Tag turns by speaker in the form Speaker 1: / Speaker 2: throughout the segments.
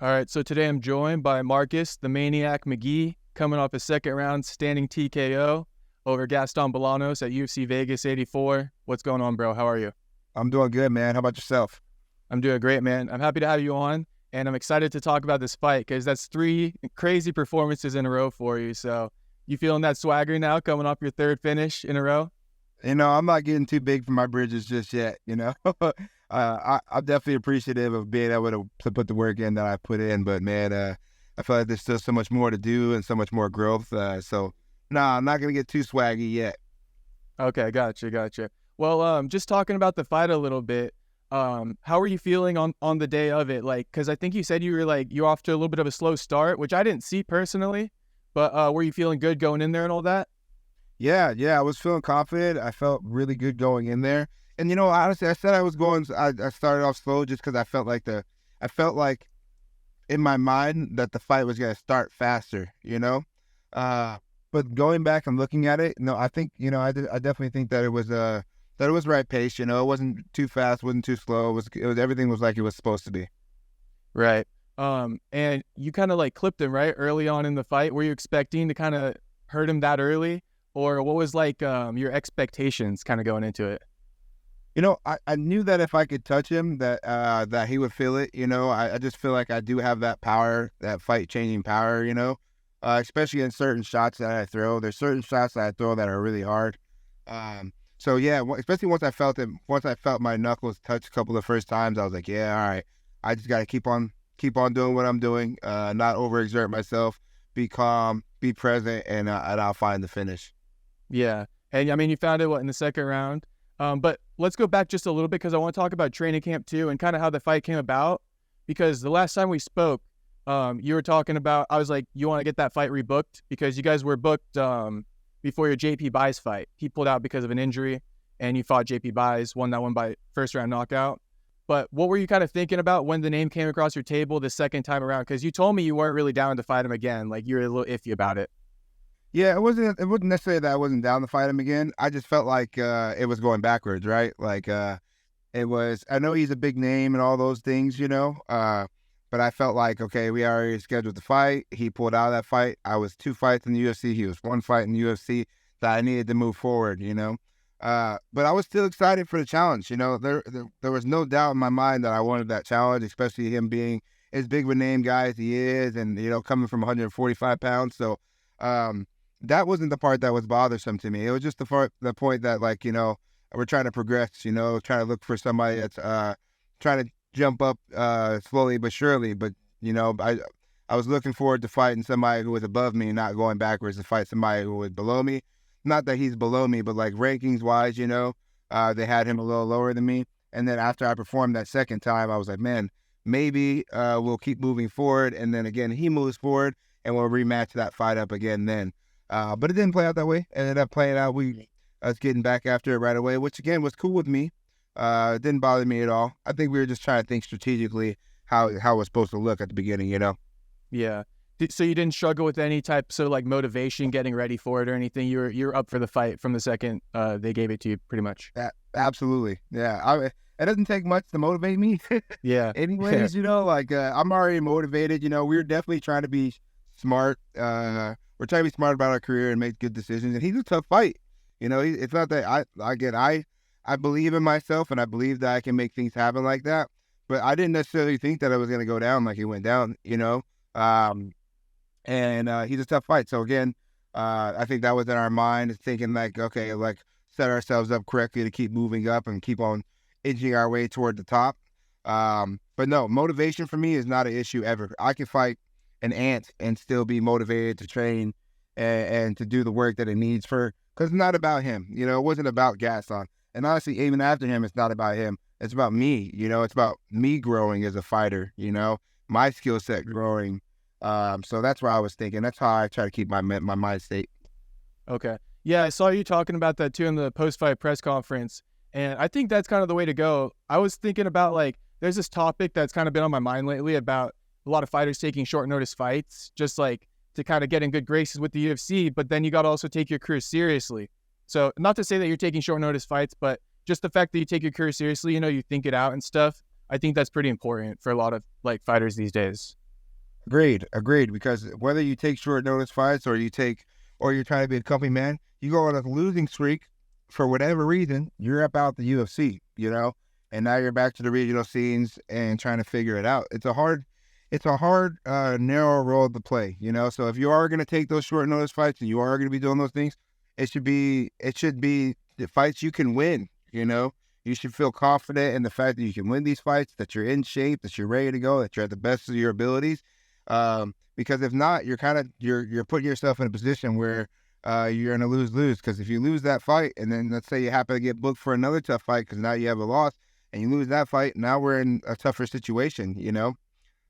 Speaker 1: All right, so today I'm joined by Marcus, the Maniac McGhee, coming off a second round standing TKO over Gaston Bolanos at UFC Vegas 84. What's going on, bro? How are you?
Speaker 2: I'm doing good, man. How about yourself?
Speaker 1: I'm doing great, man. I'm happy to have you on, and I'm excited to talk about this fight because that's three crazy performances in a row for you. So you feeling that swagger now coming off your third finish in a row?
Speaker 2: I'm not getting too big for my bridges just yet. I'm definitely appreciative of being able to put the work in that I put in, but man, I feel like there's still so much more to do and so much more growth. I'm not going to get too swaggy yet.
Speaker 1: Okay, gotcha. Well, just talking about the fight a little bit, how are you feeling on the day of it? Like, because I think you said you're off to a little bit of a slow start, which I didn't see personally, but were you feeling good going in there and all that?
Speaker 2: Yeah, I was feeling confident. I felt really good going in there. And honestly, I said I started off slow just because I felt like in my mind that the fight was going to start faster. But going back and looking at it, no, I think, I definitely think that it was right pace. It wasn't too fast, wasn't too slow. It was everything was like it was supposed to be.
Speaker 1: Right. And you kind of like clipped him right early on in the fight. Were you expecting to kind of hurt him that early? Or what was like your expectations kind of going into it?
Speaker 2: I knew that if I could touch him, that he would feel it. I just feel like I do have that power, that fight-changing power, especially in certain shots that I throw. There's certain shots that I throw that are really hard. Especially once I felt my knuckles touch a couple of the first times, I was like, yeah, all right. I just got to keep on doing what I'm doing, not overexert myself, be calm, be present, and I'll find the finish.
Speaker 1: Yeah. And I mean, you found it in the second round. But let's go back just a little bit because I want to talk about training camp too and kind of how the fight came about. Because the last time we spoke, you were talking about, I was like, you want to get that fight rebooked because you guys were booked before your JP Buys fight. He pulled out because of an injury and you fought JP Buys, won that one by first round knockout. But what were you kind of thinking about when the name came across your table the second time around? Because you told me you weren't really down to fight him again. Like you were a little iffy about it.
Speaker 2: Yeah, it wasn't necessarily that I wasn't down to fight him again. I just felt like it was going backwards, right? Like it was. I know he's a big name and all those things, but I felt like, okay, we already scheduled the fight. He pulled out of that fight. I was 2 fights in the UFC. He was 1 fight in the UFC that I needed to move forward, But I was still excited for the challenge. There was no doubt in my mind that I wanted that challenge, especially him being as big of a name guy as he is, and coming from 145 pounds. So. That wasn't the part that was bothersome to me. It was just the point that, like, we're trying to progress, trying to look for somebody that's trying to jump up slowly but surely. But, I was looking forward to fighting somebody who was above me and not going backwards to fight somebody who was below me. Not that he's below me, but like rankings-wise, they had him a little lower than me. And then after I performed that second time, I was like, man, maybe we'll keep moving forward. And then again, he moves forward and we'll rematch that fight up again then. But it didn't play out that way. It ended up playing out us getting back after it right away, which again was cool with me. It didn't bother me at all. I think we were just trying to think strategically how it was supposed to look at the beginning,
Speaker 1: Yeah. So you didn't struggle with any type of like motivation getting ready for it or anything? You're up for the fight from the second they gave it to you, pretty much.
Speaker 2: Absolutely. Yeah. It doesn't take much to motivate me.
Speaker 1: Yeah.
Speaker 2: Anyways, I'm already motivated. We're definitely trying to be smart. We're trying to be smart about our career and make good decisions. And he's a tough fight. It's not that I believe in myself and I believe that I can make things happen like that. But I didn't necessarily think that I was going to go down like he went down, and he's a tough fight. So again, I think that was in our mind, thinking like, okay, like set ourselves up correctly to keep moving up and keep on inching our way toward the top. But no, motivation for me is not an issue ever. I can fight an ant and still be motivated to train and to do the work that it needs because it's not about him. It wasn't about Gaston. And honestly, even after him, it's not about him. It's about me. It's about me growing as a fighter, my skill set growing. So that's where I was thinking. That's how I try to keep my mind state.
Speaker 1: Okay. Yeah, I saw you talking about that too in the post-fight press conference. And I think that's kind of the way to go. I was thinking about like, there's this topic that's kind of been on my mind lately about a lot of fighters taking short notice fights, just like to kind of get in good graces with the UFC, but then you got to also take your career seriously. So not to say that you're taking short notice fights, but just the fact that you take your career seriously, you think it out and stuff. I think that's pretty important for a lot of like fighters these days.
Speaker 2: Agreed. Because whether you take short notice fights or you're trying to be a company man, you go on a losing streak for whatever reason, you're up out the UFC, and now you're back to the regional scenes and trying to figure it out. It's a hard, narrow road to play, So if you are going to take those short notice fights and you are going to be doing those things, it should be the fights you can win. You should feel confident in the fact that you can win these fights, that you're in shape, that you're ready to go, that you're at the best of your abilities. Because if not, you're putting yourself in a position where you're in a lose-lose. Because if you lose that fight, and then let's say you happen to get booked for another tough fight because now you have a loss, and you lose that fight, now we're in a tougher situation,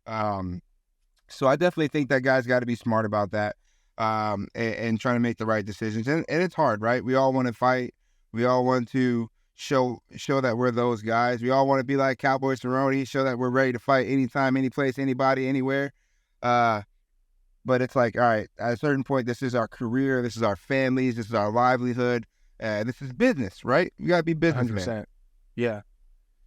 Speaker 2: So I definitely think that guys got to be smart about that, and trying to make the right decisions. And it's hard, right? We all want to fight. We all want to show that we're those guys. We all want to be like Cowboy Cerrone, show that we're ready to fight anytime, any place, anybody, anywhere. But it's like, all right, at a certain point, this is our career, this is our families, this is our livelihood, this is business, right? You gotta be businessman.
Speaker 1: 100%.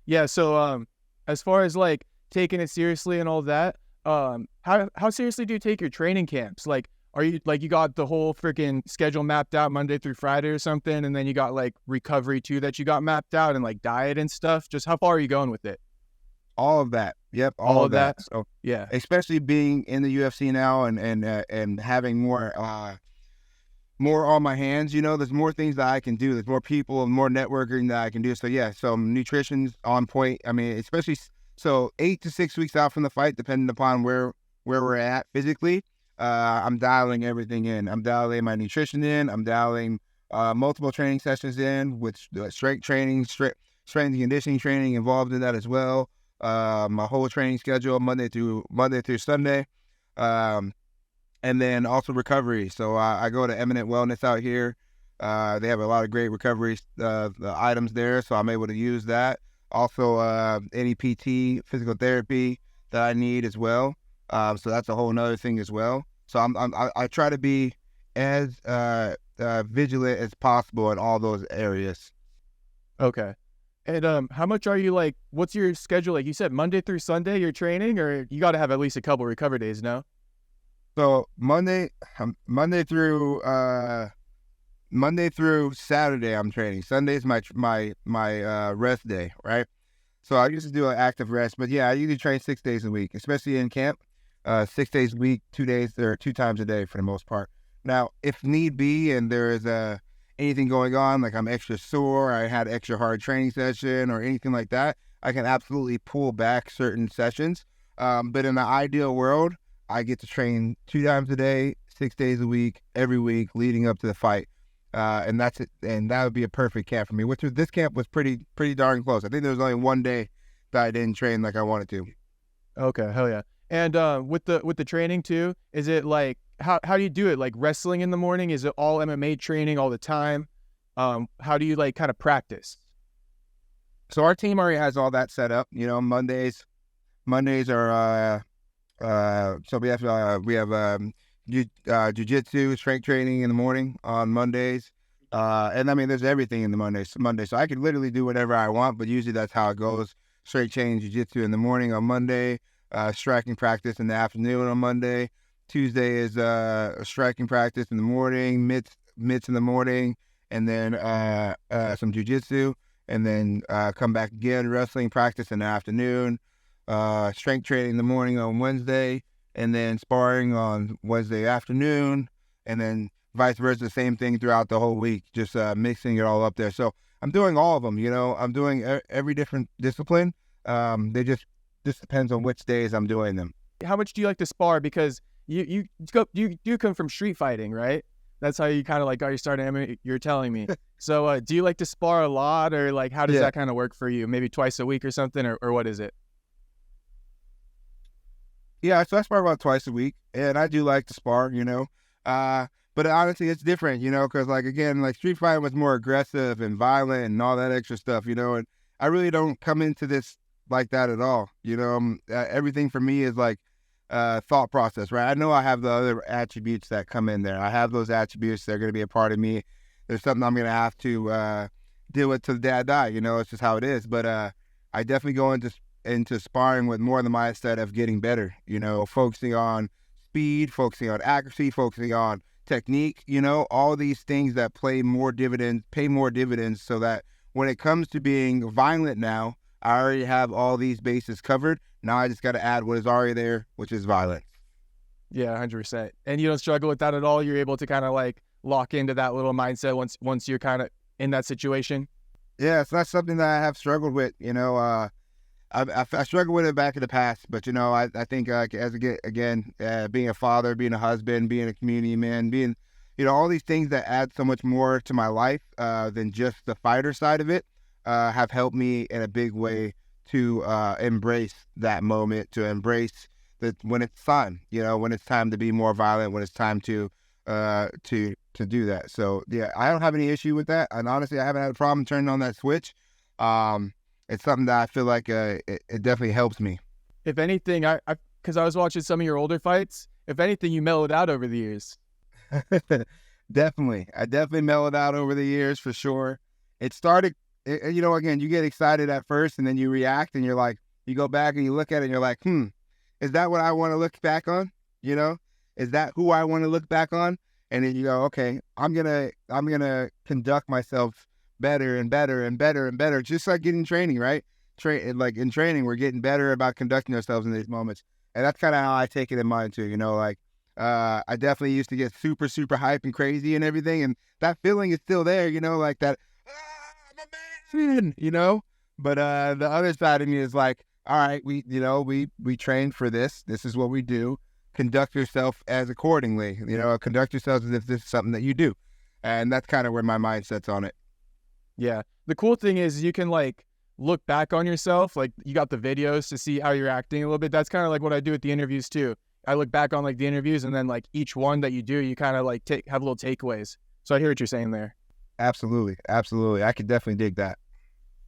Speaker 1: Yeah. So, as far as like taking it seriously and all that, how seriously do you take your training camps? Like, are you like, you got the whole freaking schedule mapped out Monday through Friday or something, and then you got like recovery too that you got mapped out, and like diet and stuff? Just how far are you going with it?
Speaker 2: All of that. Yep,
Speaker 1: All of that.
Speaker 2: So
Speaker 1: Yeah.
Speaker 2: especially being in the UFC now and having more on my hands, there's more things that I can do. There's more people and more networking that I can do. So yeah, so nutrition's on point. I mean, especially so 8 to 6 weeks out from the fight, depending upon where we're at physically, I'm dialing everything in. I'm dialing my nutrition in. I'm dialing multiple training sessions in with strength training, strength and conditioning training involved in that as well. My whole training schedule Monday through Sunday, and then also recovery. So I go to Eminent Wellness out here. They have a lot of great recovery items there, so I'm able to use that. Also, any PT, physical therapy that I need as well. So that's a whole nother thing as well. So I try to be as vigilant as possible in all those areas.
Speaker 1: Okay. And how much are you like, what's your schedule? Like you said, Monday through Sunday you're training, or you got to have at least a couple recovery days, no?
Speaker 2: So Monday through Saturday I'm training. Sunday's my rest day, right? So I used to do an active rest, but yeah, I usually train 6 days a week, especially in camp. 6 days a week, 2 days or 2 times a day for the most part. Now, if need be, and there is anything going on, like I'm extra sore, I had extra hard training session or anything like that, I can absolutely pull back certain sessions. But in the ideal world, I get to train 2 times a day, 6 days a week, every week leading up to the fight. And that's it. And that would be a perfect camp for me, this camp was pretty darn close. I think there was only 1 day that I didn't train like I wanted to.
Speaker 1: Okay, hell yeah. And with the training too, is it like, how do you do it? Like wrestling in the morning? Is it all MMA training all the time? How do you like kind of practice?
Speaker 2: So our team already has all that set up. Mondays are so we have jiu-jitsu, strength training in the morning on Mondays. And I mean, there's everything in the Monday. So I could literally do whatever I want, but usually that's how it goes. Straight chain jiu-jitsu in the morning on Monday, striking practice in the afternoon on Monday. Tuesday is striking practice in the morning, mitts in the morning, and then some jiu-jitsu, and then come back again, wrestling practice in the afternoon, strength training in the morning on Wednesday, and then sparring on Wednesday afternoon, and then vice versa, same thing throughout the whole week, just mixing it all up there. So I'm doing all of them, I'm doing every different discipline. They just depends on which days I'm doing them.
Speaker 1: How much do you like to spar? Because you come from street fighting, right? That's how you kind of like got your start in MMA, you're telling me. So do you like to spar a lot, or like how does that kind of work for you? Maybe twice a week or something, or what is it?
Speaker 2: Yeah, so I spar about twice a week, and I do like to spar, but honestly, it's different, because like, again, like street fighting was more aggressive and violent and all that extra stuff, and I really don't come into this like that at all. Everything for me is like thought process, right? I know I have the other attributes that come in there. I have those attributes that are going to be a part of me. There's something I'm going to have to deal with till the day I die, it's just how it is. But I definitely go into into sparring with more the mindset of getting better, focusing on speed, focusing on accuracy, focusing on technique, all these things that pay more dividends so that when it comes to being violent now, I already have all these bases covered. Now I just got to add what is already there, which is violence.
Speaker 1: Yeah, 100%. And you don't struggle with that at all? You're able to kind of like lock into that little mindset once you're kind of in that situation?
Speaker 2: Yeah, so that's something that I have struggled with. I struggled with it back in the past, but I think being a father, being a husband, being a community man, being all these things that add so much more to my life than just the fighter side of it have helped me in a big way to embrace that moment, to embrace that when it's time, when it's time to be more violent, when it's time to do that. So yeah, I don't have any issue with that, and honestly, I haven't had a problem turning on that switch. It's something that I feel like it definitely helps me.
Speaker 1: If anything, because I was watching some of your older fights, if anything, you mellowed out over the years.
Speaker 2: Definitely. I definitely mellowed out over the years for sure. It started, again, you get excited at first and then you react and you're like, you go back and you look at it and you're like, is that what I want to look back on? Is that who I want to look back on? And then you go, okay, I'm going to conduct myself better and better and better and better, just like getting training, right? Like in training, we're getting better about conducting ourselves in these moments. And that's kind of how I take it in mind too, I definitely used to get super, super hype and crazy and everything. And that feeling is still there, like that, I'm a man, but the other side of me is like, all right, we train for this. This is what we do. Conduct yourself as accordingly, conduct yourself as if this is something that you do. And that's kind of where my mindset's on it.
Speaker 1: Yeah. The cool thing is you can like look back on yourself. Like you got the videos to see how you're acting a little bit. That's kind of like what I do with the interviews too. I look back on like the interviews and then like each one that you do, you kind of like have little takeaways. So I hear what you're saying there.
Speaker 2: Absolutely. Absolutely. I could definitely dig that.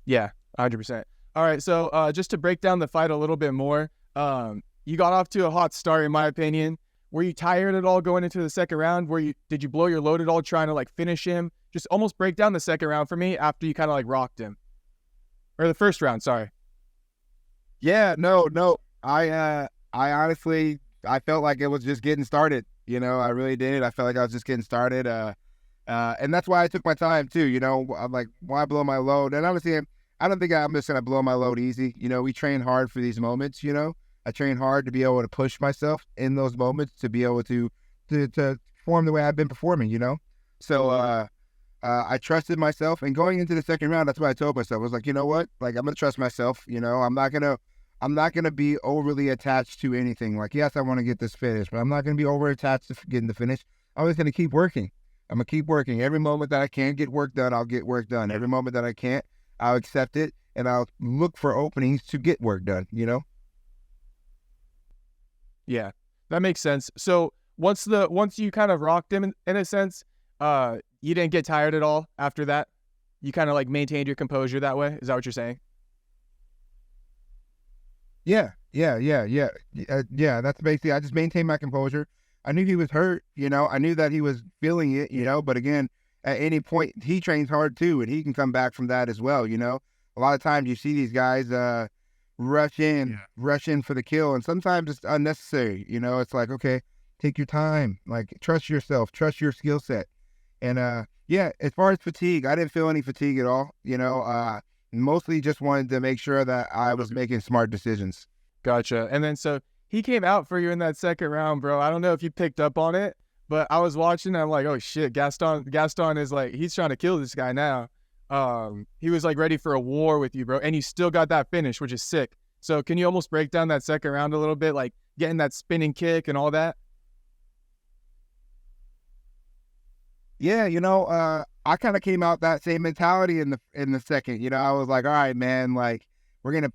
Speaker 1: Yeah, 100%. All right. So just to break down the fight a little bit more, you got off to a hot start in my opinion. Were you tired at all going into the second round? Did you blow your load at all trying to like finish him? Just almost break down the second round for me after you kind of like rocked him. Or the first round, sorry.
Speaker 2: Yeah, no. I honestly, I felt like it was just getting started. I really did. I felt like I was just getting started. And that's why I took my time too. I'm like, why blow my load? And honestly, I don't think I'm just going to blow my load easy. We train hard for these moments, I train hard to be able to push myself in those moments, to be able to perform the way I've been performing, So I trusted myself, and going into the second round, that's what I told myself. I was like, you know what? Like, I'm gonna trust myself. I'm not gonna be overly attached to anything. Like, yes, I want to get this finish, but I'm not gonna be over attached to getting the finish. I'm just gonna keep working. I'm gonna keep working. Every moment that I can get work done, I'll get work done. Every moment that I can't, I'll accept it, and I'll look for openings to get work done.
Speaker 1: Yeah, that makes sense. So once you kind of rocked him in a sense, you didn't get tired at all after that? You kind of like maintained your composure that way? Is that what you're saying?
Speaker 2: Yeah. That's basically, I just maintained my composure. I knew he was hurt, I knew that he was feeling it, but again, at any point, he trains hard too, and he can come back from that as well, A lot of times you see these guys rush in for the kill, and sometimes it's unnecessary, It's like, okay, take your time, like trust yourself, trust your skill set. And as far as fatigue, I didn't feel any fatigue at all, mostly just wanted to make sure that I was making smart decisions.
Speaker 1: Gotcha. And then so he came out for you in that second round, bro. I don't know if you picked up on it, but I was watching and I'm like, oh shit, Gaston is like, he's trying to kill this guy now. He was like ready for a war with you, bro. And you still got that finish, which is sick. So can you almost break down that second round a little bit, like getting that spinning kick and all that?
Speaker 2: Yeah, I kind of came out that same mentality in the second. I was like, all right, man, like we're gonna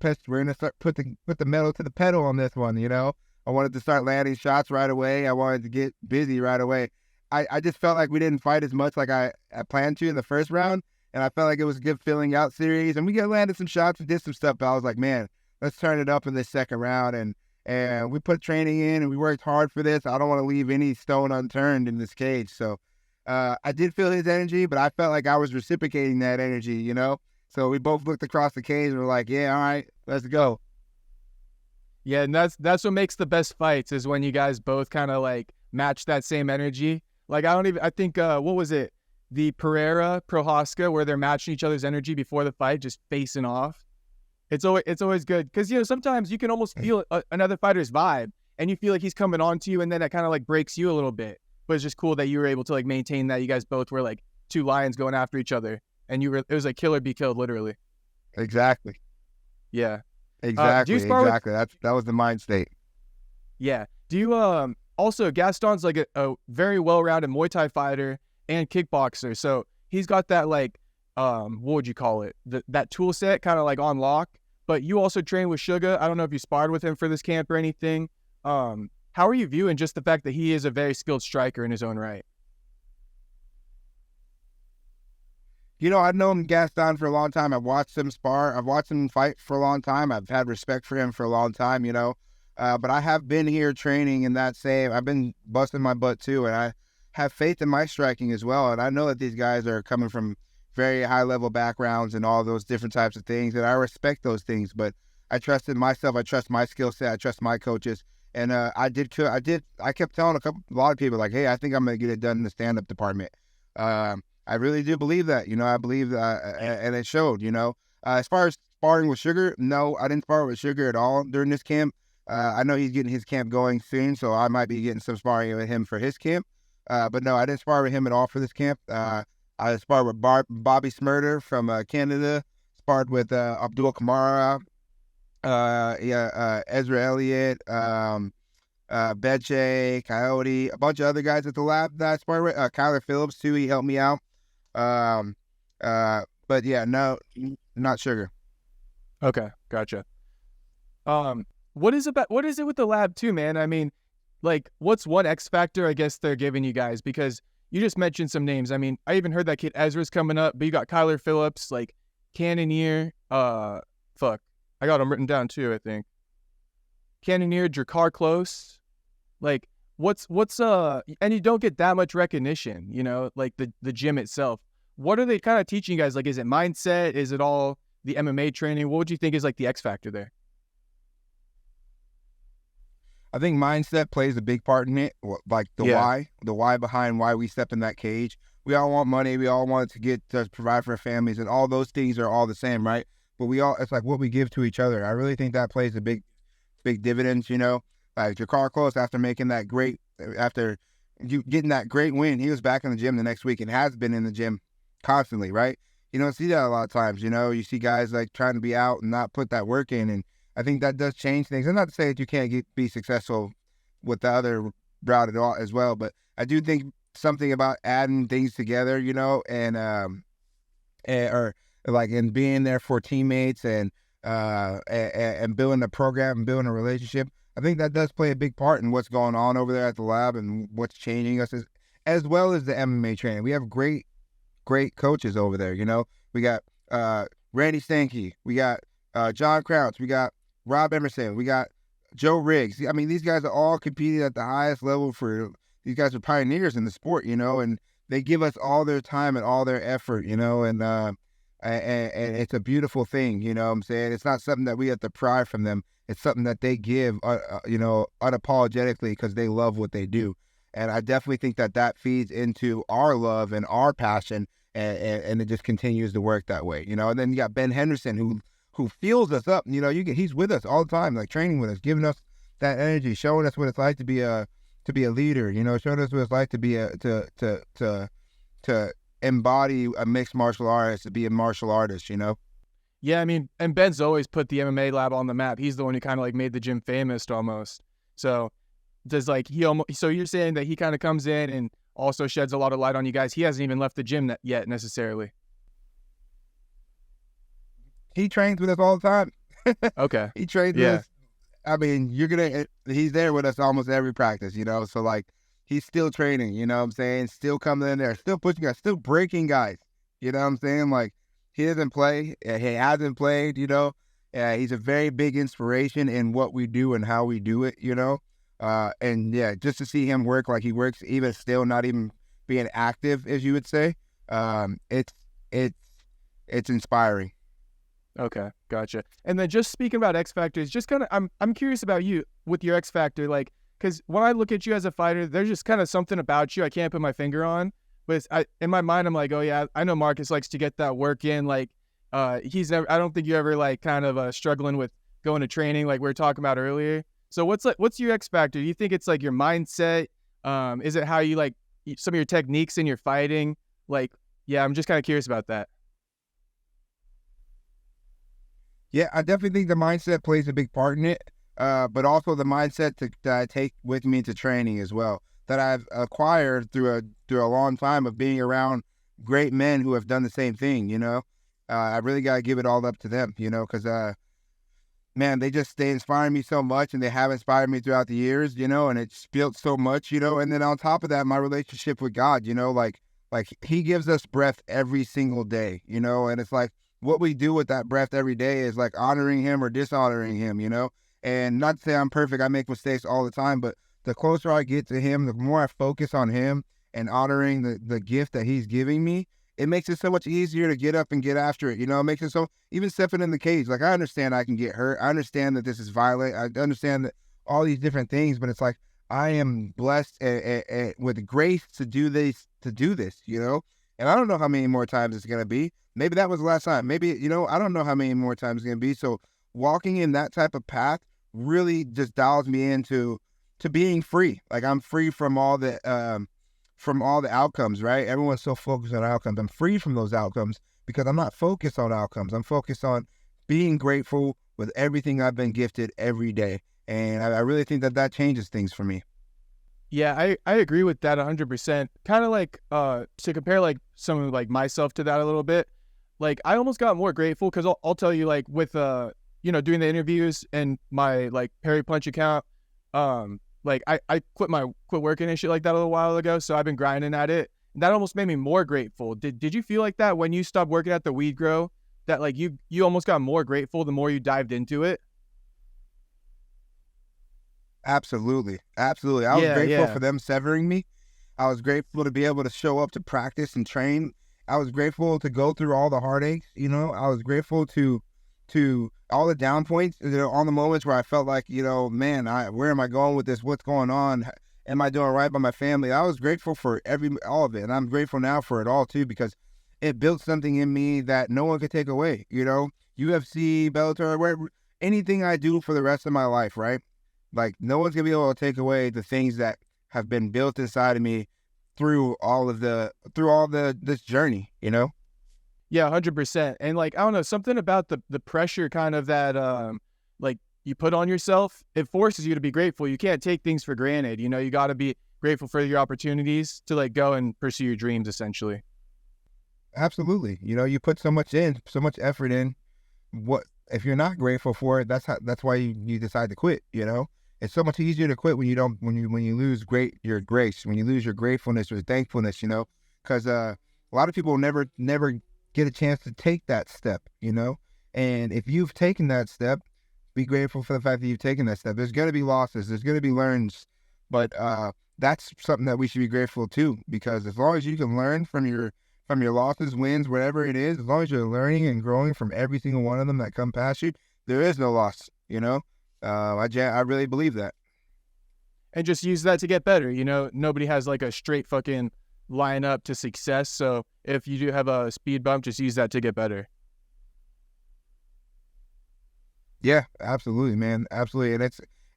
Speaker 2: start put the metal to the pedal on this one. I wanted to start landing shots right away. I wanted to get busy right away. I just felt like we didn't fight as much like I planned to in the first round, and I felt like it was a good filling out series. And we landed some shots and did some stuff. But I was like, man, let's turn it up in this second round. And we put training in and we worked hard for this. I don't want to leave any stone unturned in this cage. So I did feel his energy, but I felt like I was reciprocating that energy, So we both looked across the cage and were like, yeah, all right, let's go.
Speaker 1: Yeah, and that's what makes the best fights is when you guys both kind of like match that same energy. Like I think what was it? The Pereira Prohaska where they're matching each other's energy before the fight, just facing off. It's always good because sometimes you can almost feel another fighter's vibe and you feel like he's coming on to you and then that kind of like breaks you a little bit. But it's just cool that you were able to like maintain that. You guys both were like two lions going after each other and it was like kill or be killed literally.
Speaker 2: Exactly.
Speaker 1: Yeah.
Speaker 2: Exactly.
Speaker 1: Exactly.
Speaker 2: That was the mind state.
Speaker 1: Yeah. Do you also Gaston's like a very well-rounded Muay Thai fighter and kickboxer. So he's got that like what would you call it? That tool set kind of like on lock. But you also train with Suga. I don't know if you sparred with him for this camp or anything. How are you viewing just the fact that he is a very skilled striker in his own right?
Speaker 2: I've known Gaston for a long time. I've watched him spar. I've watched him fight for a long time. I've had respect for him for a long time, But I have been here training in that same. I've been busting my butt too, and I have faith in my striking as well. And I know that these guys are coming from very high-level backgrounds and all those different types of things, and I respect those things. But I trust in myself. I trust my skill set. I trust my coaches. And I kept telling a lot of people, like, hey, I think I'm going to get it done in the stand-up department. I really do believe that, I believe and it showed, As far as sparring with Sugar, no, I didn't spar with Sugar at all during this camp. I know he's getting his camp going soon, so I might be getting some sparring with him for his camp. But no, I didn't spar with him at all for this camp. I sparred with Bobby Smurder from Canada, sparred with Abdul Kamara, Ezra Elliott, Beche, Coyote, a bunch of other guys at the lab that I sparred with. Kyler Phillips too, he helped me out. But yeah, no, not Sugar.
Speaker 1: Okay, gotcha. What is it with the lab too, man? I mean, like, what's one X factor I guess they're giving you guys? Because you just mentioned some names. I mean, I even heard that kid Ezra's coming up, but you got Kyler Phillips, like Cannonier. I got him written down too, I think. Cannonier, Drakkar Close. Like, what's and you don't get that much recognition, like the gym itself. What are they kind of teaching you guys? Like, is it mindset? Is it all the MMA training? What would you think is like the X factor there?
Speaker 2: I think mindset plays a big part in it. Like the why behind why we step in that cage. We all want money. We all want to provide for our families, and all those things are all the same, right? But it's like what we give to each other. I really think that plays a big dividends, Like Drakkar Close, after getting that great win, he was back in the gym the next week and has been in the gym constantly, right? You don't see that a lot of times, you see guys like trying to be out and not put that work in, and I think that does change things. And not to say that you can't be successful with the other route at all as well, but I do think something about adding things together, and being there for teammates and building a program and building a relationship. I think that does play a big part in what's going on over there at the lab and what's changing us as well as the MMA training. We have great coaches over there. We got Randy Stanky, we got John Crouch, we got Rob Emerson, we got Joe Riggs. I mean, these guys are all competing at the highest level. These guys are pioneers in the sport, and they give us all their time and all their effort, and it's a beautiful thing, what I'm saying? It's not something that we have to pry from them. It's something that they give, unapologetically because they love what they do. And I definitely think that feeds into our love and our passion, and it just continues to work that way, And then you got Ben Henderson who fuels us up. He's with us all the time, like training with us, giving us that energy, showing us what it's like to be a leader. Showing us what it's like to be to embody a mixed martial artist, to be a martial artist.
Speaker 1: Yeah, I mean, and Ben's always put the MMA Lab on the map. He's the one who kind of like made the gym famous almost. So so you're saying that he kind of comes in and also sheds a lot of light on you guys. He hasn't even left the gym yet necessarily.
Speaker 2: He trains with us all the time.
Speaker 1: Okay.
Speaker 2: He trains with us. I mean, he's there with us almost every practice, so like he's still training, what I'm saying? Still coming in there, still pushing guys, still breaking guys, what I'm saying? Like he doesn't play, he hasn't played, he's a very big inspiration in what we do and how we do it, and yeah, just to see him work like he works, even still not even being active, as you would say, it's inspiring.
Speaker 1: Okay, gotcha. And then just speaking about X factors, just kind of, I'm curious about you with your X factor, like, because when I look at you as a fighter, there's just kind of something about you I can't put my finger on, but in my mind, I'm like, oh yeah, I know Marcus likes to get that work in. Like, he's never, I don't think you ever like kind of struggling with going to training, like we were talking about earlier. So what's your X factor? Do you think it's like your mindset? Is it how you like some of your techniques in your fighting? Like, yeah, I'm just kind of curious about that.
Speaker 2: Yeah, I definitely think the mindset plays a big part in it, but also the mindset that I take with me to training as well, that I've acquired through a long time of being around great men who have done the same thing. I really got to give it all up to them. Because man, they inspire me so much, and they have inspired me throughout the years. And it's built so much. And then on top of that, my relationship with God. Like He gives us breath every single day. And it's like, what we do with that breath every day is like honoring Him or dishonoring Him, and not to say I'm perfect. I make mistakes all the time, but the closer I get to Him, the more I focus on Him and honoring the gift that He's giving me, it makes it so much easier to get up and get after it. It makes it so, even stepping in the cage, like I understand I can get hurt. I understand that this is violent. I understand that all these different things, but it's like, I am blessed with grace to do this, and I don't know how many more times it's going to be. Maybe that was the last time. Maybe, I don't know how many more times it's going to be. So walking in that type of path really just dials me into being free. Like I'm free from all the outcomes, right? Everyone's so focused on outcomes. I'm free from those outcomes because I'm not focused on outcomes. I'm focused on being grateful with everything I've been gifted every day. And I really think that changes things for me.
Speaker 1: Yeah, I agree with that 100%. Kind of like to compare like someone like myself to that a little bit. Like I almost got more grateful because I'll tell you, like with doing the interviews and my like Perry Punch account, like I quit working and shit like that a little while ago, so I've been grinding at it. And that almost made me more grateful. Did you feel like that when you stopped working at the Weed Grow, that like you almost got more grateful the more you dived into it?
Speaker 2: Absolutely. I was grateful
Speaker 1: Yeah.
Speaker 2: for them severing me. I was grateful to be able to show up to practice and train. I was grateful to go through all the heartaches. I was grateful to all the down points, all the moments where I felt like, man, where am I going with this? What's going on? Am I doing right by my family? I was grateful for all of it. And I'm grateful now for it all too, because it built something in me that no one could take away. UFC, Bellator, anything I do for the rest of my life, right? Like no one's gonna be able to take away the things that have been built inside of me through this journey,
Speaker 1: Yeah, 100%. And like I don't know, something about the pressure kind of that like you put on yourself, it forces you to be grateful. You can't take things for granted. You got to be grateful for your opportunities to like go and pursue your dreams essentially.
Speaker 2: Absolutely. You put so much effort in. What if you're not grateful for it? That's why you decide to quit. It's so much easier to quit when you lose your grace, when you lose your gratefulness or thankfulness, because a lot of people never get a chance to take that step, and if you've taken that step, be grateful for the fact that you've taken that step. There's going to be losses, there's going to be learns, but that's something that we should be grateful too, because as long as you can learn from your losses, wins, whatever it is, as long as you're learning and growing from every single one of them that come past you, there is no loss, I really believe that.
Speaker 1: And just use that to get better. Nobody has like a straight fucking line up to success. So if you do have a speed bump, just use that to get better.
Speaker 2: Yeah, absolutely, man. Absolutely. And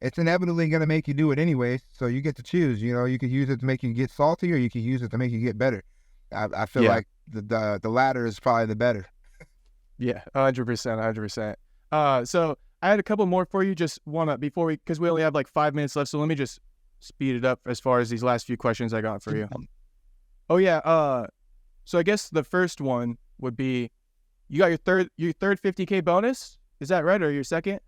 Speaker 2: it's inevitably going to make you do it anyways. So you get to choose, you could use it to make you get salty, or you could use it to make you get better. I feel like the latter is probably the better.
Speaker 1: Yeah, 100%. So I had a couple more for you. Just because we only have like 5 minutes left. So let me just speed it up as far as these last few questions I got for you. Oh yeah. So I guess the first one would be, you got your third 50K bonus. Is that right? Or your second?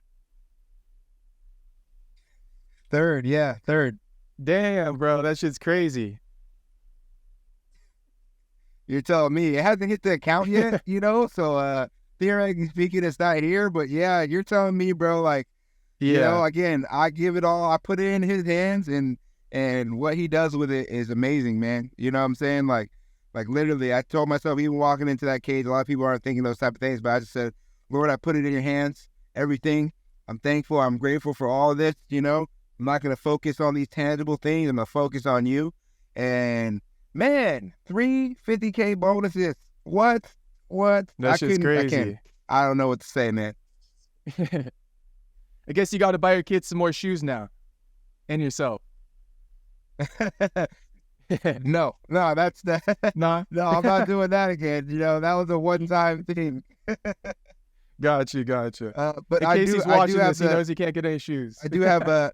Speaker 2: Third. Yeah. Third.
Speaker 1: Damn, bro. That shit's crazy.
Speaker 2: You're telling me it hasn't hit the account yet, so, theoretically speaking, it's not here, but yeah, you're telling me, bro, like, again, I give it all, I put it in his hands, and what he does with it is amazing, man. You know what I'm saying? Like literally, I told myself, even walking into that cage, a lot of people aren't thinking those type of things, but I just said, Lord, I put it in your hands, everything. I'm thankful. I'm grateful for all of this, you know. I'm not going to focus on these tangible things. I'm going to focus on you. And, man, 3 50K bonuses. What?
Speaker 1: That's just crazy.
Speaker 2: I don't know what to say, man.
Speaker 1: I guess you got to buy your kids some more shoes now. And yourself.
Speaker 2: No, that's that.
Speaker 1: Nah.
Speaker 2: No, I'm not doing that again. You know, that was a one-time thing.
Speaker 1: Gotcha.
Speaker 2: But
Speaker 1: in case he's watching this, he knows he can't get any shoes.
Speaker 2: I do have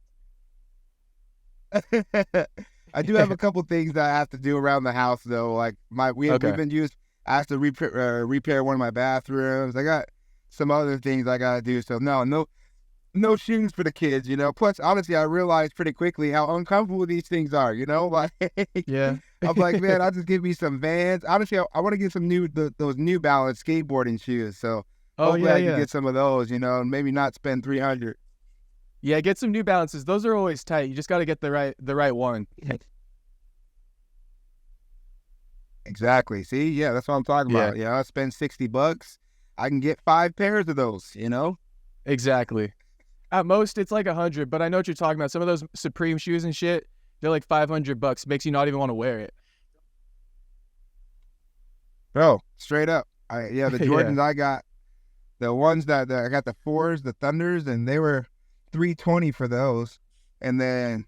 Speaker 2: I do have a couple things that I have to do around the house, though. Like we've been used. I have to repair one of my bathrooms. I got some other things I gotta do. So no shoes for the kids, you know. Plus, honestly, I realized pretty quickly how uncomfortable these things are, you know. Like,
Speaker 1: yeah,
Speaker 2: I'm like, man, I'll just give me some Vans. Honestly, I want to get some those New Balance skateboarding shoes. So hopefully I can get some of those, you know, and maybe not spend $300.
Speaker 1: Yeah, get some New Balances. Those are always tight. You just got to get the right one.
Speaker 2: Exactly. See, yeah, that's what I'm talking about. Yeah, I spend $60. I can get 5 pairs of those, you know.
Speaker 1: Exactly. At most, it's like 100, but I know what you're talking about. Some of those Supreme shoes and shit, they're like $500. Makes you not even want to wear it.
Speaker 2: Bro, straight up. The Jordans I got, the ones that I got the 4s, the Thunders, and they were $320 for those. And then,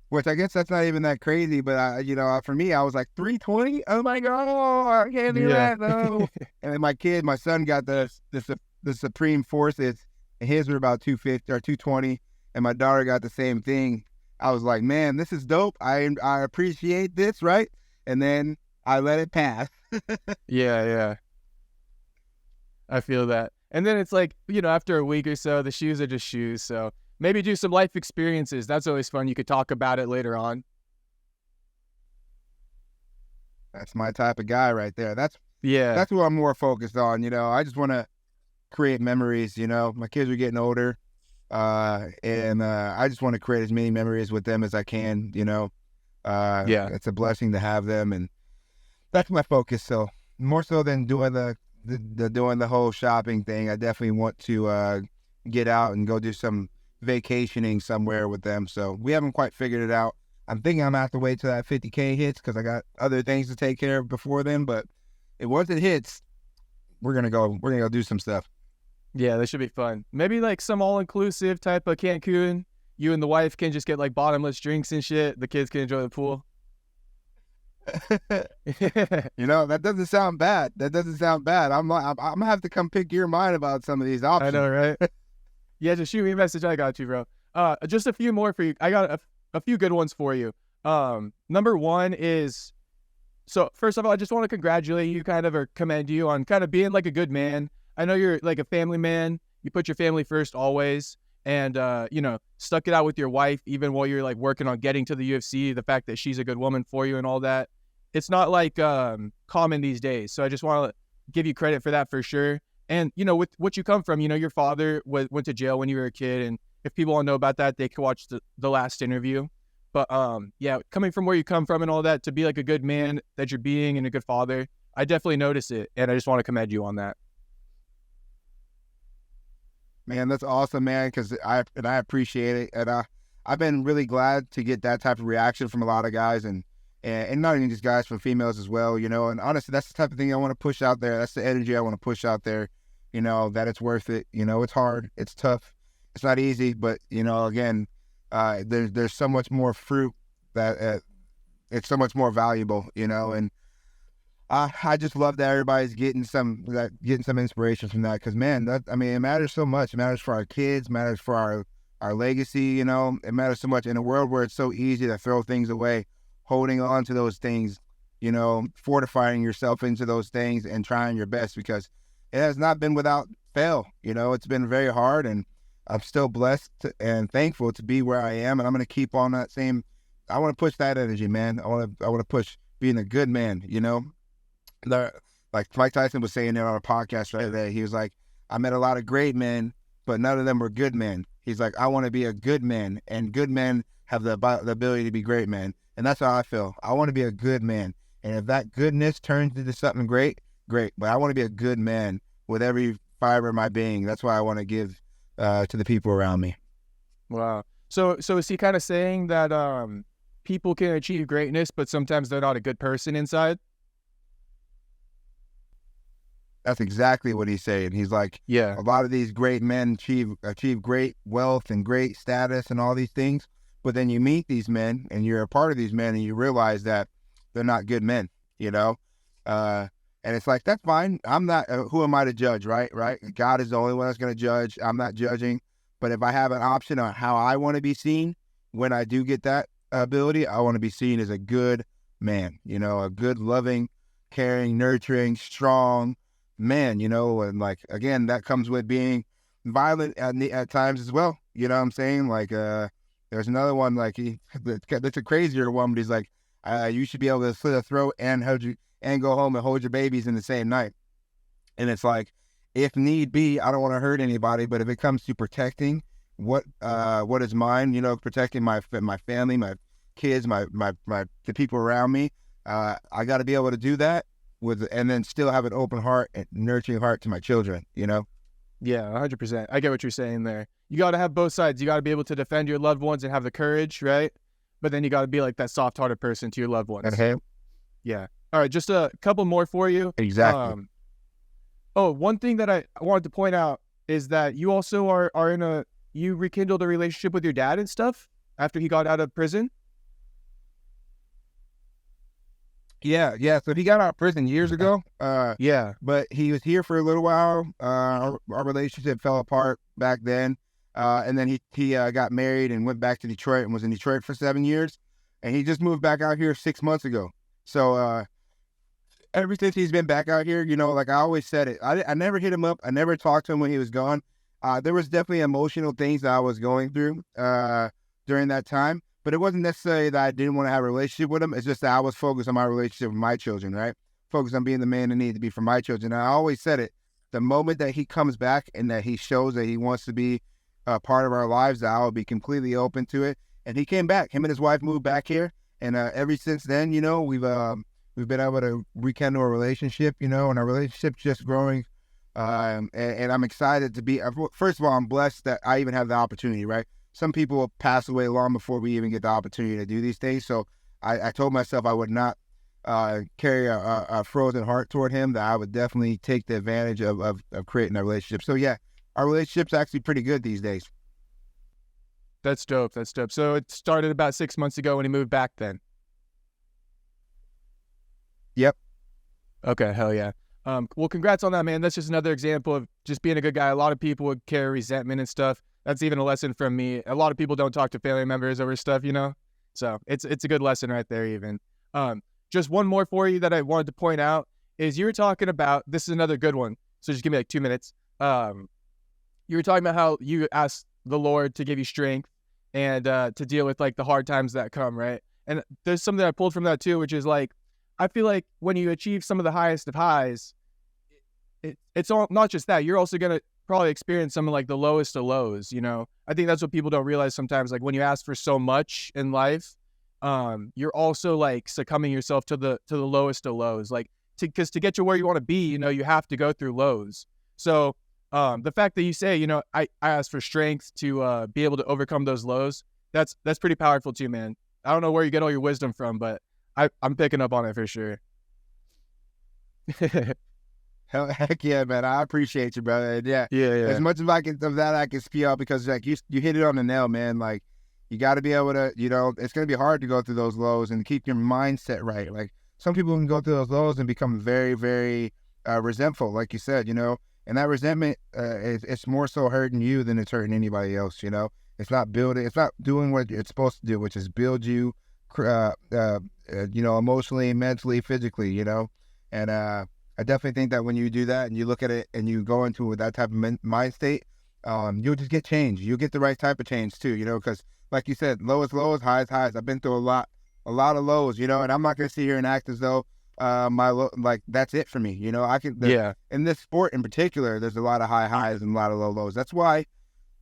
Speaker 2: which I guess that's not even that crazy, but for me, I was like, $320? Oh my God, I can't do that, no. And then my son got the Supreme Forces. And his were about $250 or $220, and my daughter got the same thing. I was like, man, this is dope. I appreciate this, right? And then I let it pass.
Speaker 1: Yeah. I feel that. And then it's like, you know, after a week or so, the shoes are just shoes. So maybe do some life experiences. That's always fun. You could talk about it later on.
Speaker 2: That's my type of guy right there. That's what I'm more focused on. You know, I just want to create memories, you know. My kids are getting older, and I just want to create as many memories with them as I can, you know. It's a blessing to have them, and that's my focus. So more so than doing the whole shopping thing, I definitely want to get out and go do some vacationing somewhere with them. So we haven't quite figured it out. I'm thinking I'm gonna have to wait till that 50K hits because I got other things to take care of before then. But once it hits, we're gonna go do some stuff.
Speaker 1: Yeah, that should be fun. Maybe like some all-inclusive type of Cancun. You and the wife can just get like bottomless drinks and shit. The kids can enjoy the pool.
Speaker 2: You know, that doesn't sound bad. I'm gonna have to come pick your mind about some of these options.
Speaker 1: I know, right? Yeah, just shoot me a message. I got you, bro. Just a few more for you. I got a few good ones for you. Number one is, so first of all, I just want to congratulate you or commend you on kind of being like a good man. I know you're like a family man. You put your family first always, and stuck it out with your wife even while you're like working on getting to the UFC. The fact that she's a good woman for you and all that, it's not like common these days. So I just want to give you credit for that for sure. And you know, with what you come from, you know, your father went to jail when you were a kid, and if people want to know about that, they can watch the last interview. But coming from where you come from and all that, to be like a good man that you're being and a good father, I definitely notice it, and I just want to commend you on that.
Speaker 2: Man, that's awesome, man, because I appreciate it, and I've been really glad to get that type of reaction from a lot of guys, and not even just guys, from females as well, you know. And honestly, that's the type of thing I want to push out there. That's the energy I want to push out there, you know, that it's worth it. You know, it's hard, it's tough, it's not easy, but you know, again, there's so much more fruit that it's so much more valuable, you know. And I just love that everybody's getting some inspiration from that, because man, it matters so much. It matters for our kids, matters for our legacy, you know. It matters so much in a world where it's so easy to throw things away. Holding on to those things, you know, fortifying yourself into those things and trying your best, because it has not been without fail. You know, it's been very hard, and I'm still blessed and thankful to be where I am, and I'm going to keep on that same. I want to push that energy, man. I want to push being a good man, you know. Like Mike Tyson was saying it on a podcast right there. He was like, I met a lot of great men, but none of them were good men. He's like, I want to be a good man, and good men have the ability to be great men. And that's how I feel. I want to be a good man. And if that goodness turns into something great, great. But I want to be a good man with every fiber of my being. That's why I want to give to the people around me.
Speaker 1: Wow. So is he kind of saying that people can achieve greatness, but sometimes they're not a good person inside?
Speaker 2: That's exactly what he's saying. He's like,
Speaker 1: Yeah.
Speaker 2: a lot of these great men achieve great wealth and great status and all these things, but then you meet these men and you're a part of these men and you realize that they're not good men, you know? And it's like, that's fine. I'm not, who am I to judge, right? God is the only one that's going to judge. I'm not judging. But if I have an option on how I want to be seen, when I do get that ability, I want to be seen as a good man, you know, a good, loving, caring, nurturing, strong man, you know, and like, again, that comes with being violent at times as well. You know what I'm saying? Like, there's another one, like, that's a crazier one, but he's like, you should be able to slit a throat and hold you and go home and hold your babies in the same night. And it's like, if need be, I don't want to hurt anybody, but if it comes to protecting what is mine, you know, protecting my family, my kids, the people around me, I got to be able to do that and then still have an open heart and nurturing heart to my children, you know?
Speaker 1: Yeah, 100%. I get what you're saying there. You got to have both sides. You got to be able to defend your loved ones and have the courage, right? But then you got to be like that soft-hearted person to your loved ones.
Speaker 2: Okay.
Speaker 1: Yeah. All right, just a couple more for you.
Speaker 2: Exactly.
Speaker 1: One thing that I wanted to point out is that you also are you rekindled a relationship with your dad and stuff after he got out of prison?
Speaker 2: Yeah. So he got out of prison years ago.
Speaker 1: Yeah.
Speaker 2: But he was here for a little while. Our relationship fell apart back then. And then he got married and went back to Detroit and was in Detroit for 7 years. And he just moved back out here 6 months ago. So ever since he's been back out here, you know, like I always said it, I never hit him up. I never talked to him when he was gone. There was definitely emotional things that I was going through during that time. But it wasn't necessarily that I didn't want to have a relationship with him. It's just that I was focused on my relationship with my children, right? Focused on being the man that needed to be for my children. And I always said it, the moment that he comes back and that he shows that he wants to be a part of our lives, that I will be completely open to it. And he came back. Him and his wife moved back here. And ever since then, you know, we've been able to rekindle a relationship, you know, and our relationship's just growing. And I'm excited to be, first of all, I'm blessed that I even have the opportunity, right? Some people will pass away long before we even get the opportunity to do these things. So I told myself I would not carry a frozen heart toward him, that I would definitely take the advantage of creating a relationship. So yeah, our relationship's actually pretty good these days.
Speaker 1: That's dope. So it started about 6 months ago when he moved back then?
Speaker 2: Yep.
Speaker 1: Okay, hell yeah. Well, congrats on that, man. That's just another example of just being a good guy. A lot of people would carry resentment and stuff. That's even a lesson from me. A lot of people don't talk to family members over stuff, you know? So it's a good lesson right there even. Just one more for you that I wanted to point out is you were talking about, this is another good one, so just give me like 2 minutes. You were talking about how you asked the Lord to give you strength and to deal with like the hard times that come, right? And there's something I pulled from that too, which is like, I feel like when you achieve some of the highest of highs, it's all not just that. You're also going to probably experience some of like the lowest of lows, you know? I think that's what people don't realize sometimes. Like when you ask for so much in life, you're also like succumbing yourself to the lowest of lows. Like because to get to where you want to be, you know, you have to go through lows. So the fact that you say, you know, I ask for strength to be able to overcome those lows, that's pretty powerful too, man. I don't know where you get all your wisdom from, but I'm picking up on it for sure.
Speaker 2: Heck yeah, man. I appreciate you, brother. And yeah. As much as I can speak out, because like you hit it on the nail, man. Like you got to be able to, you know, it's going to be hard to go through those lows and keep your mindset right. Like some people can go through those lows and become very, very resentful, like you said, you know, and that resentment, it's more so hurting you than it's hurting anybody else, you know. It's not doing what it's supposed to do, which is build you, you know, emotionally, mentally, physically, you know. And I definitely think that when you do that and you look at it and you go into that type of mind state, you'll just get change. You'll get the right type of change too, you know, because like you said, lows, highs. I've been through a lot of lows, you know, and I'm not going to sit here and act as though like that's it for me. You know, in this sport in particular, there's a lot of high highs and a lot of low lows. That's why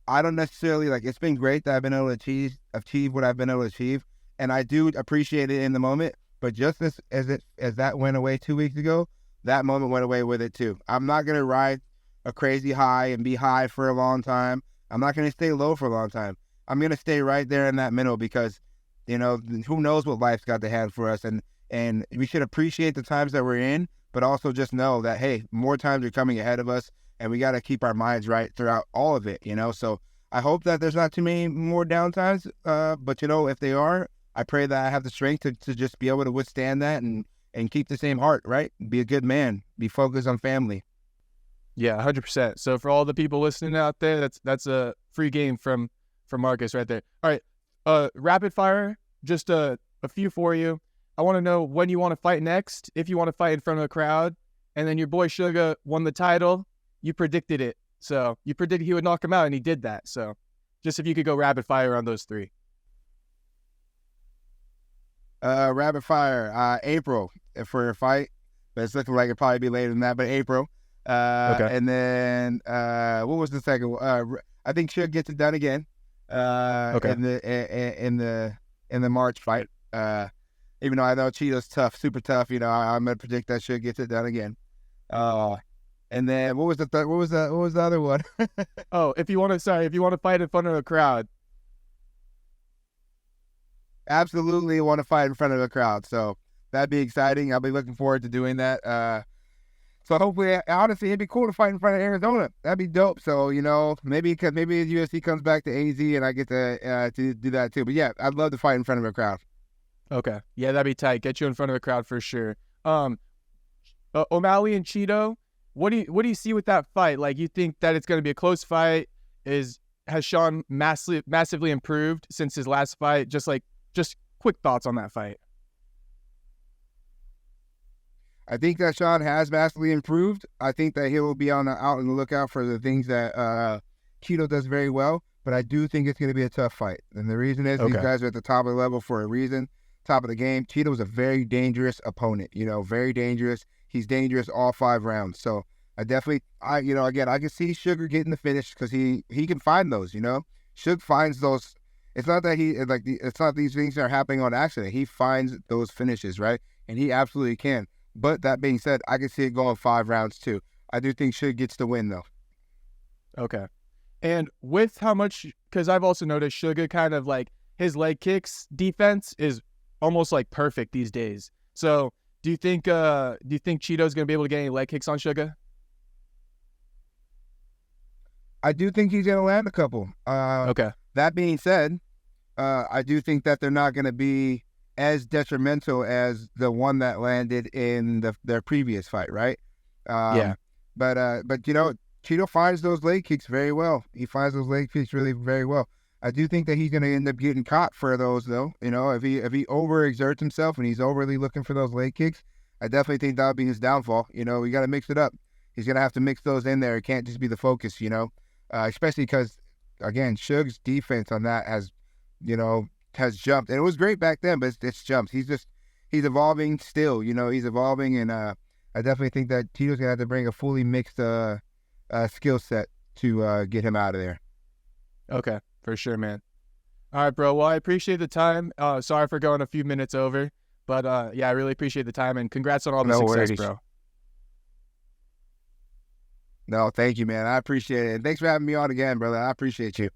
Speaker 2: I don't necessarily like, it's been great that I've been able to achieve what I've been able to achieve. And I do appreciate it in the moment, but just as that went away 2 weeks ago, that moment went away with it too. I'm not going to ride a crazy high and be high for a long time. I'm not going to stay low for a long time. I'm going to stay right there in that middle because, you know, who knows what life's got to hand for us. And we should appreciate the times that we're in, but also just know that, hey, more times are coming ahead of us, and we got to keep our minds right throughout all of it, you know? So I hope that there's not too many more downtimes, but, you know, if they are, I pray that I have the strength to just be able to withstand that and keep the same heart, right? Be a good man. Be focused on family.
Speaker 1: Yeah, 100%. So for all the people listening out there, that's a free game from Marcus right there. All right, rapid fire, just a few for you. I want to know when you want to fight next, if you want to fight in front of a crowd, and then your boy Suga won the title. You predicted it, so you predicted he would knock him out, and he did that. So just if you could go rapid fire on those three.
Speaker 2: Rapid fire, April for a fight, but it's looking like it'll probably be later than that, but April.
Speaker 1: Okay.
Speaker 2: And then what was the second one? I think Suge gets it done again.
Speaker 1: Okay.
Speaker 2: In the March fight. Even though I know Chito's tough, super tough, you know, I'm gonna predict that Suge gets it done again. And then what was the other one?
Speaker 1: Oh, if you want to fight in front of a crowd.
Speaker 2: Absolutely want to fight in front of a crowd. So that'd be exciting. I'll be looking forward to doing that. So hopefully, honestly, it'd be cool to fight in front of Arizona. That'd be dope. So, you know, maybe the UFC comes back to AZ and I get to do that too. But yeah, I'd love to fight in front of a crowd.
Speaker 1: Okay. Yeah, that'd be tight. Get you in front of a crowd for sure. O'Malley and Chito, what do you see with that fight? Like, you think that it's going to be a close fight? Has Sean massively improved since his last fight? Just quick thoughts on that fight.
Speaker 2: I think that Sean has vastly improved. I think that he will be out on the lookout for the things that Chito does very well. But I do think it's going to be a tough fight. And the reason is these guys are at the top of the level for a reason, top of the game. Chito's a very dangerous opponent, you know, very dangerous. He's dangerous all 5 rounds. So I definitely, I can see Sugar getting the finish because he can find those, you know. Sugar finds those. It's not that it's not these things that are happening on accident. He finds those finishes, right? And he absolutely can. But that being said, I can see it going 5 rounds too. I do think Suge gets the win though.
Speaker 1: Okay. And with how much, because I've also noticed Suga kind of like his leg kicks defense is almost like perfect these days. So do you think Chito's gonna be able to get any leg kicks on Suga?
Speaker 2: I do think he's gonna land a couple.
Speaker 1: Okay.
Speaker 2: That being said, I do think that they're not gonna be as detrimental as the one that landed in their previous fight, right?
Speaker 1: Yeah.
Speaker 2: But you know, Chito finds those leg kicks very well. He finds those leg kicks really very well. I do think that he's going to end up getting caught for those, though. You know, if he overexerts himself and he's overly looking for those leg kicks, I definitely think that would be his downfall. You know, we got to mix it up. He's going to have to mix those in there. It can't just be the focus, you know, especially because, again, Suge's defense on that has jumped. And it was great back then, but it's jumped. He's evolving still, you know, he's evolving. And I definitely think that Tito's going to have to bring a fully mixed skill set to get him out of there.
Speaker 1: Okay, for sure, man. All right, bro. Well, I appreciate the time. Sorry for going a few minutes over, but yeah, I really appreciate the time and congrats on all the success, bro.
Speaker 2: No, thank you, man. I appreciate it. And thanks for having me on again, brother. I appreciate you.